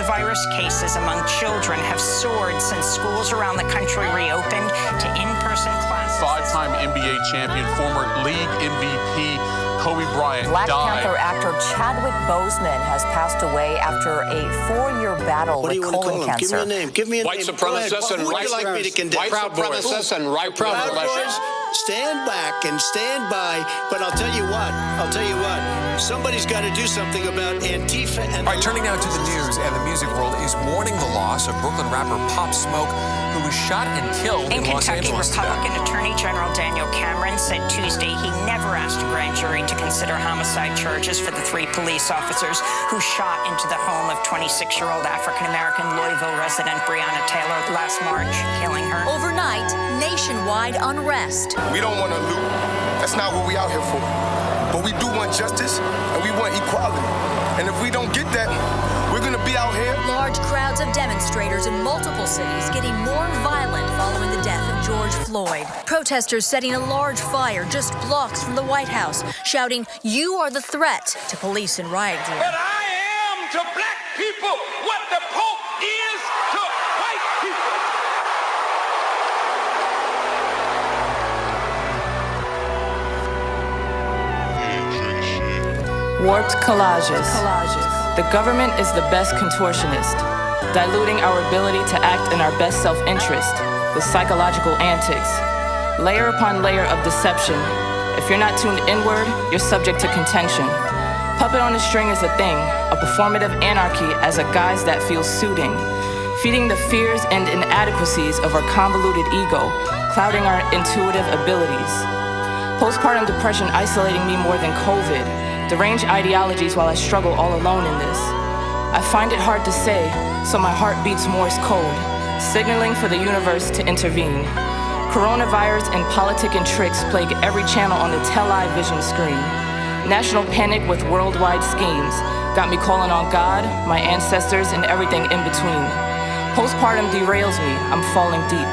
coronavirus cases among children have soared since schools around the country reopened to in-person classes. Five-time NBA champion, former league MVP Kobe Bryant Black died. Panther actor Chadwick Boseman has passed away after a 4-year battle with colon cancer. Give me a name. Give me a white name. Supremacists and white supremacists and right Proud Boys, stand back and stand by. But I'll tell you what. Somebody's got to do something about Antifa and... All right, turning now to the news, and the music world is mourning the loss of Brooklyn rapper Pop Smoke, who was shot and killed in Los Angeles today. Republican Attorney General Daniel Cameron said Tuesday he never asked a grand jury to consider homicide charges for the 3 police officers who shot into the home of 26-year-old African-American Louisville resident Breonna Taylor last March, killing her. Overnight, nationwide unrest. We don't want to loot. That's not what we out here for. But we do want justice, and we want equality. And if we don't get that, we're going to be out here. Large crowds of demonstrators in multiple cities getting more violent following the death of George Floyd. Protesters setting a large fire just blocks from the White House, shouting, "You are the threat," to police in riot gear. But I am to black people what the Pope is to white people. Warped collages. The government is the best contortionist, diluting our ability to act in our best self-interest with psychological antics. Layer upon layer of deception. If you're not tuned inward, you're subject to contention. Puppet on a string is a thing, a performative anarchy as a guise that feels soothing, feeding the fears and inadequacies of our convoluted ego, clouding our intuitive abilities. Postpartum depression isolating me more than COVID. Deranged ideologies while I struggle all alone in this. I find it hard to say, so my heart beats Morse code, signaling for the universe to intervene. Coronavirus and politic and tricks plague every channel on the television screen. National panic with worldwide schemes got me calling on God, my ancestors, and everything in between. Postpartum derails me, I'm falling deep.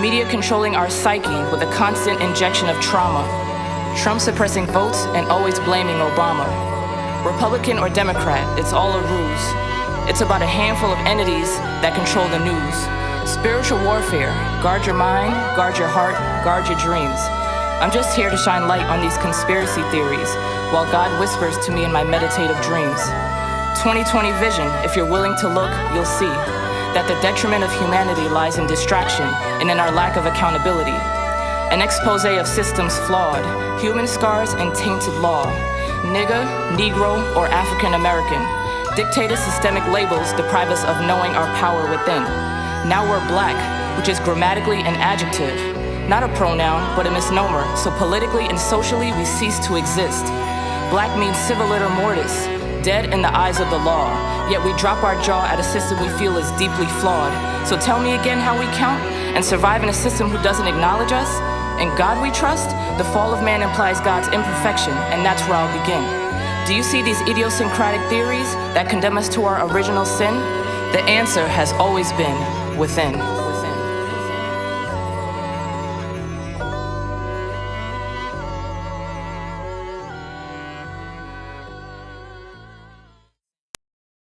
Media controlling our psyche with a constant injection of trauma. Trump suppressing votes and always blaming Obama. Republican or Democrat, it's all a ruse. It's about a handful of entities that control the news. Spiritual warfare, guard your mind, guard your heart, guard your dreams. I'm just here to shine light on these conspiracy theories, while God whispers to me in my meditative dreams. 2020 vision, if you're willing to look, you'll see that the detriment of humanity lies in distraction and in our lack of accountability. An expose of systems flawed, human scars and tainted law. Nigger, Negro, or African American. Dictated systemic labels deprive us of knowing our power within. Now we're black, which is grammatically an adjective, not a pronoun, but a misnomer, so politically and socially we cease to exist. Black means civiliter mortis, dead in the eyes of the law, yet we drop our jaw at a system we feel is deeply flawed. So tell me again how we count and survive in a system who doesn't acknowledge us? In God we trust? The fall of man implies God's imperfection, and that's where I'll begin. Do you see these idiosyncratic theories that condemn us to our original sin? The answer has always been within.